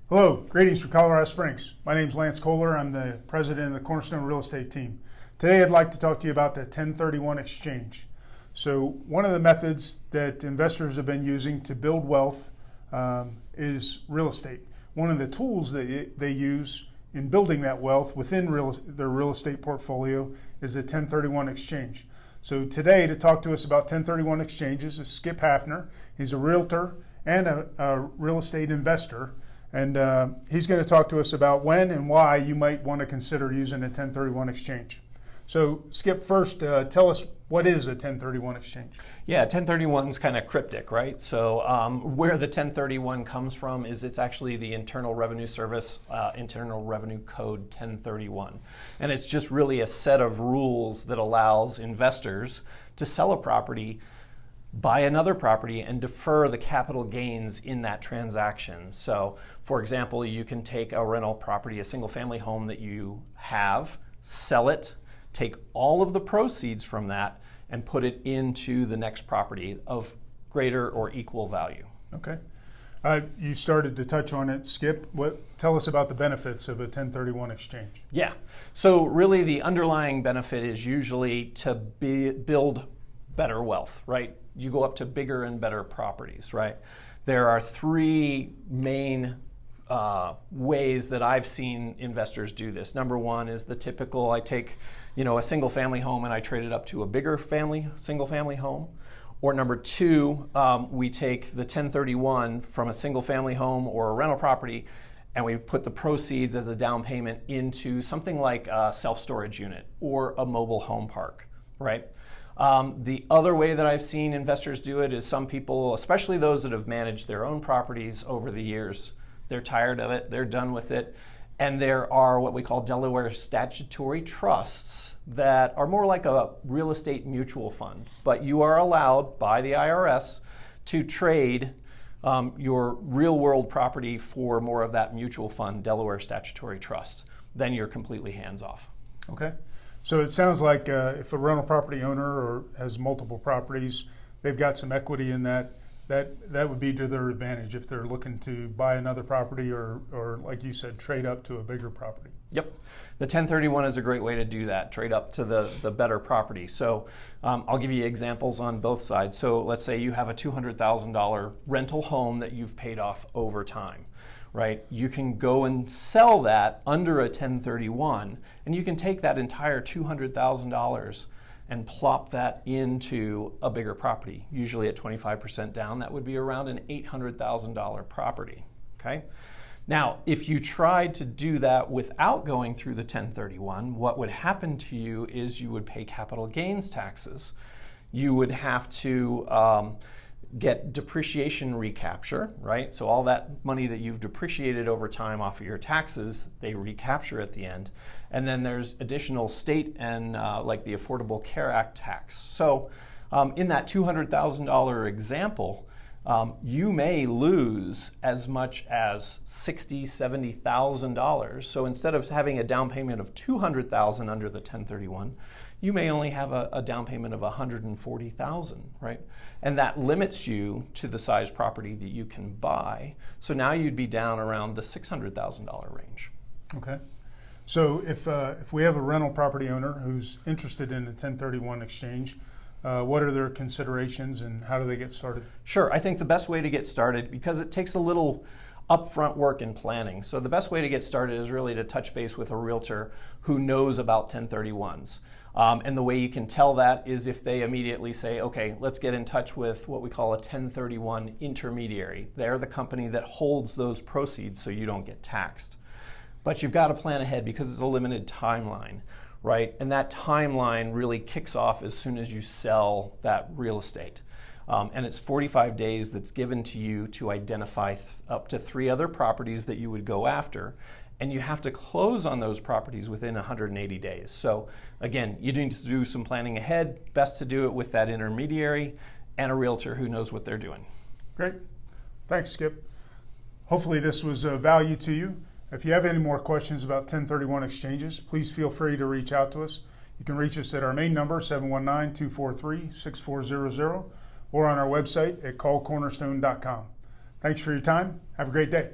Hello, greetings from Colorado Springs. My name is Lance Kohler. I'm the president of the Cornerstone Real Estate Team. Today I'd like to talk to you about the 1031 exchange. So one of the methods that investors have been using to build wealth is real estate. One of the tools that they use in building that wealth within their real estate portfolio is a 1031 exchange. So today to talk to us about 1031 exchanges is Skip Hafner. He's a realtor and a real estate investor. And he's going to talk to us about when and why you might want to consider using a 1031 exchange. So Skip, first tell us, what is a 1031 exchange? Yeah, 1031 is kind of cryptic, right? So where the 1031 comes from is it's actually the Internal Revenue Service, Internal Revenue Code 1031. And it's just really a set of rules that allows investors to sell a property, buy another property, and defer the capital gains in that transaction. So, for example, you can take a rental property, a single-family home that you have, sell it, take all of the proceeds from that, and put it into the next property of greater or equal value. Okay. You started to touch on it, Skip. Tell us about the benefits of a 1031 exchange. Yeah. So really the underlying benefit is usually to build better wealth, right? You go up to bigger and better properties, right? There are three main ways that I've seen investors do this. Number one is the typical, I take, a single family home and I trade it up to a bigger single family home. Or number two, we take the 1031 from a single family home or a rental property and we put the proceeds as a down payment into something like a self-storage unit or a mobile home park, right? The other way that I've seen investors do it is some people, especially those that have managed their own properties over the years, they're tired of it, they're done with it, and there are what we call Delaware statutory trusts that are more like a real estate mutual fund, but you are allowed by the IRS to trade your real world property for more of that mutual fund Delaware statutory trust. Then you're completely hands off. Okay. So it sounds like if a rental property owner or has multiple properties, they've got some equity in that would be to their advantage if they're looking to buy another property or like you said, trade up to a bigger property. Yep. The 1031 is a great way to do that, trade up to the better property. So I'll give you examples on both sides. So let's say you have a $200,000 rental home that you've paid off over time. Right? You can go and sell that under a 1031, and you can take that entire $200,000 and plop that into a bigger property. Usually at 25% down, that would be around an $800,000 property. Okay? Now, if you tried to do that without going through the 1031, what would happen to you is you would pay capital gains taxes. You would have to get depreciation recapture, right? So all that money that you've depreciated over time off of your taxes, they recapture at the end. And then there's additional state and like the Affordable Care Act tax. So in that $200,000 example, you may lose as much as $60,000, $70,000. So instead of having a down payment of $200,000 under the 1031, you may only have a down payment of $140,000, right? And that limits you to the size property that you can buy. So now you'd be down around the $600,000 range. Okay. So if we have a rental property owner who's interested in a 1031 exchange, what are their considerations and how do they get started? Sure. I think the best way to get started, because it takes a little upfront work and planning. So the best way to get started is really to touch base with a realtor who knows about 1031s. And the way you can tell that is if they immediately say, okay, let's get in touch with what we call a 1031 intermediary. They're the company that holds those proceeds so you don't get taxed. But you've got to plan ahead because it's a limited timeline, right? And that timeline really kicks off as soon as you sell that real estate. And it's 45 days that's given to you to identify up to 3 other properties that you would go after. And you have to close on those properties within 180 days. So again, you need to do some planning ahead. Best to do it with that intermediary and a realtor who knows what they're doing. Great. Thanks, Skip. Hopefully this was of value to you. If you have any more questions about 1031 exchanges, please feel free to reach out to us. You can reach us at our main number, 719-243-6400, or on our website at callcornerstone.com. Thanks for your time. Have a great day.